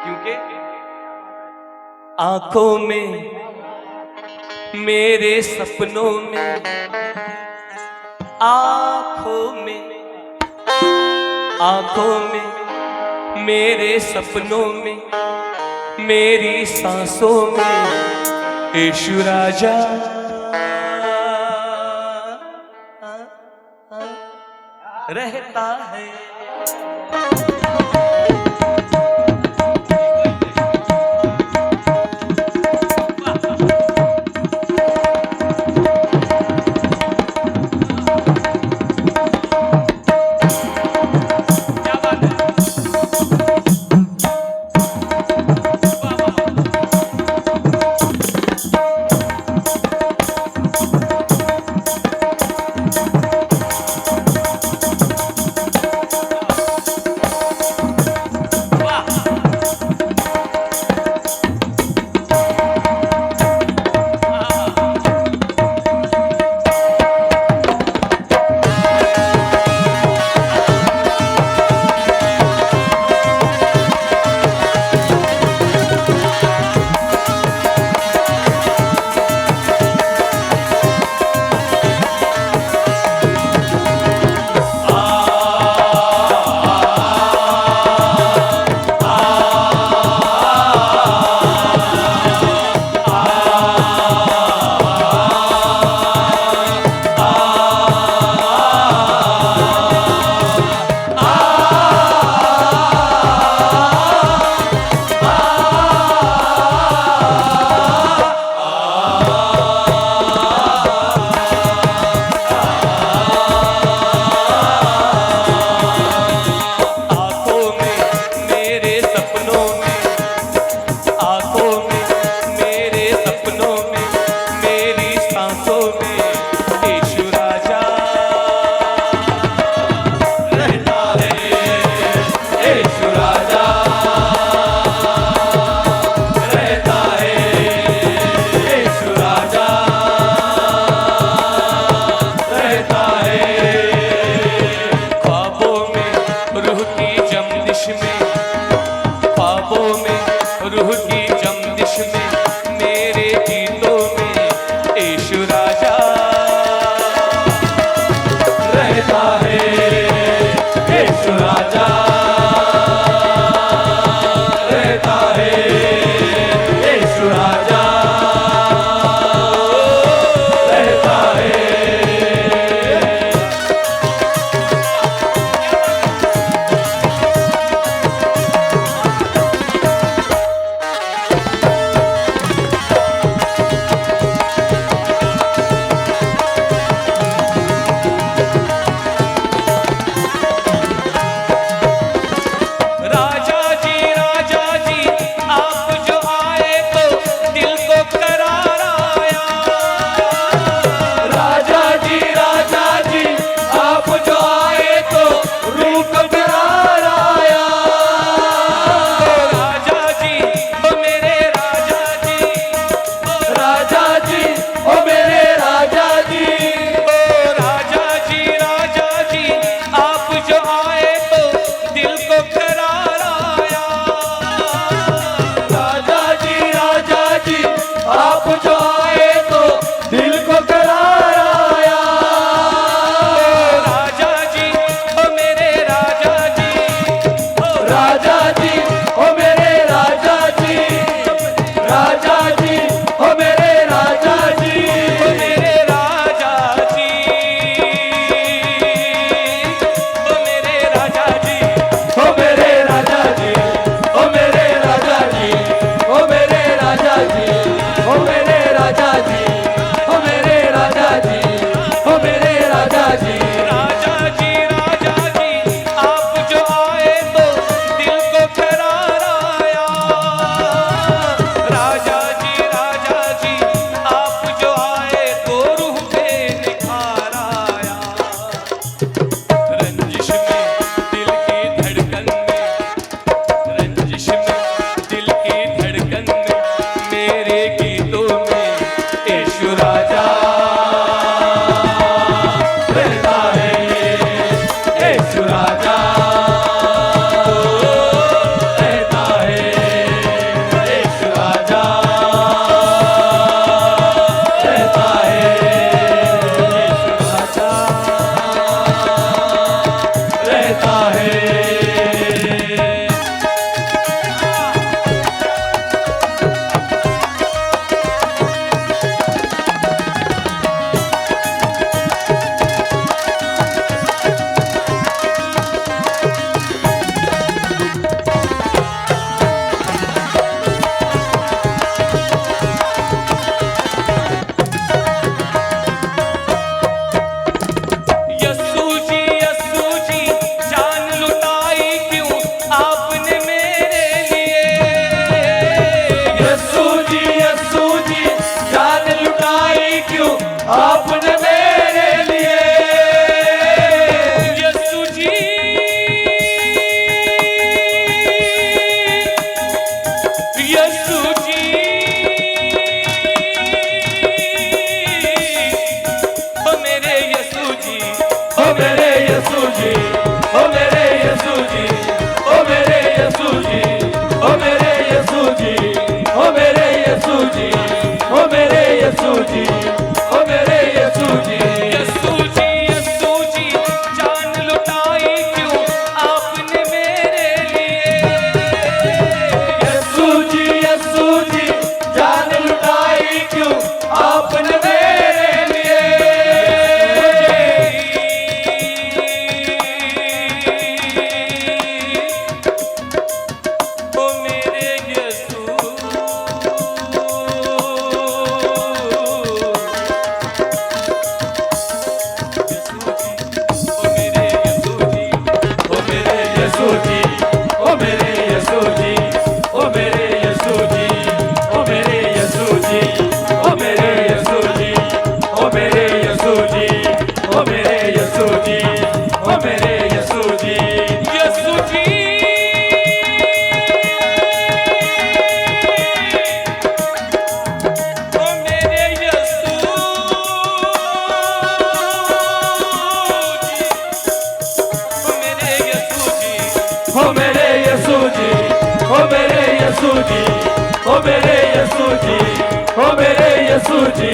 क्योंकि आंखों में मेरे सपनों में, आंखों में मेरे सपनों में, मेरी सांसों में यीशु राजा रहता है। दिल को करारा आपने मेरे लिए। यीशु जी यीशु जी ओ मेरे यीशु जी ओ मेरे यीशु जी, ओ मेरे यीशु जी, ओ मेरे यीशु जी, ओ मेरे यीशु जी, ओ मेरे यीशु जी, ओ मेरे यीशु जी, ओ मेरे यीशु जी। यीशु जी जान लुटाई क्यों आपने मेरे लिए। यीशु जी, जान लुटाई क्यों आपने मेरे लिए। ओ मेरे यीशु यीशु जी, ओ मेरे यीशु जी, ओ मेरे यीशु जी, ओ मेरे यीशु जी, ओ मेरे यीशु जी, ओ मेरे यीशु जी, ओ मेरे यीशु जी, ओ मेरे यीशु जी। यीशु जी ओ मेरे यीशु ओ मेरे यीशु जी, ओ मेरे यीशु जी, ओ मेरे यीशु जी, ओ मेरे यीशु जी,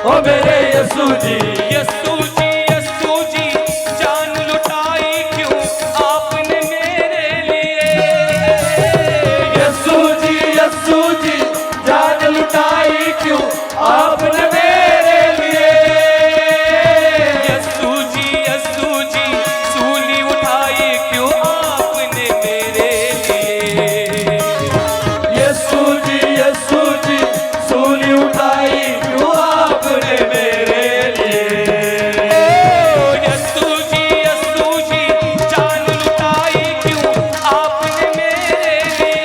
ओ मेरे यीशु जी। यीशु जी जान लुटाई क्यों आपने मेरे लिए। यीशु जी, जान लुटाई क्यों आपने मेरे लिए। यीशु जी सूली उठाई क्यों आपने मेरे लिए। यीशु जी, सूली उठाई क्यों आपने मेरे लिए। यीशु जी जान लुटाई क्यों आपने मेरे लिए।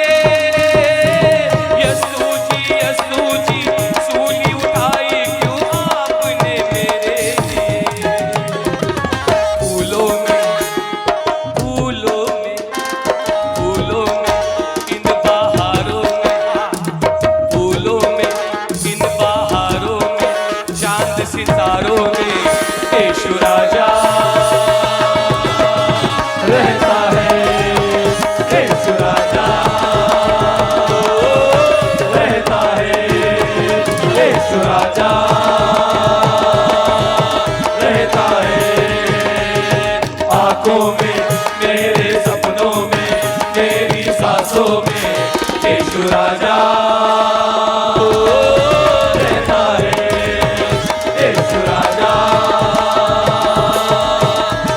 यीशु जी सूली उठाई क्यों आपने मेरे लिए। फूलों में इन बहारों में, फूलों में इन बहारों में, चांद सितारों में यीशु राजा रहता है। यीशु राजा रहता है। यीशु राजा रहता है। आंखों में, मेरे सपनों में, मेरी सांसों में यीशु राजा रहता है। यीशु राजा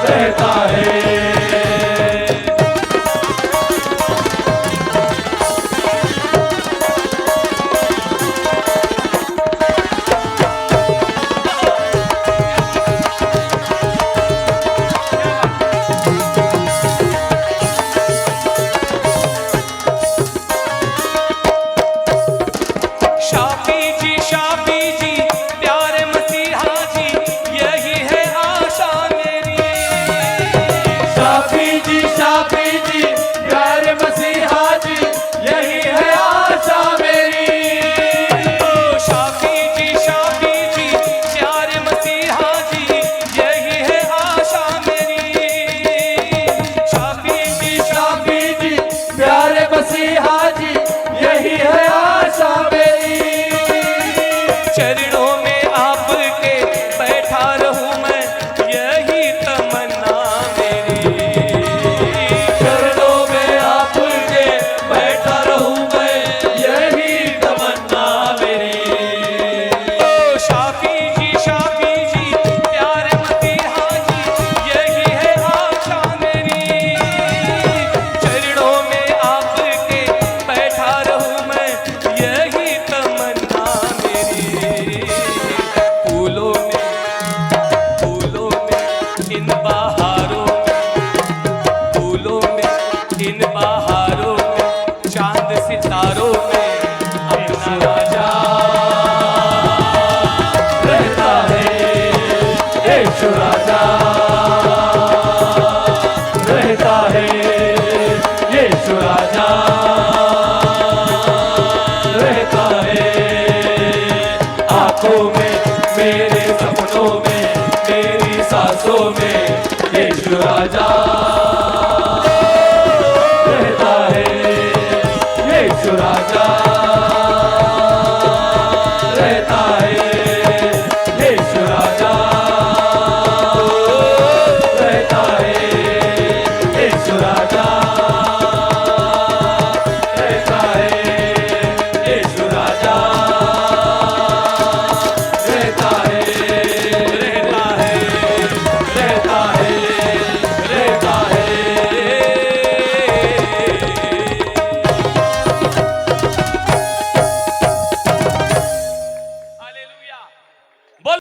रहता है। शाफी जी प्यारे मसीहा जी यही है आशा मेरी। शाफी जी, प्यारे मसीहा जी यही है आशा मेरी। शाफी जी प्यारे मसीहा जी यही है आशा मेरी। शाफी जी, प्यारे मसीहा जी यही है आशा मेरी। चरणों में आपके बैठा रहूं मैं यही तमन्ना मेरी। चरणों में आपके बैठा रहूं मैं यही तमन्ना मेरी। ओ शाफी जी प्यारे मसीहा जी यही है आशा मेरी। चरणों में आपके बैठा रहूं मैं राजा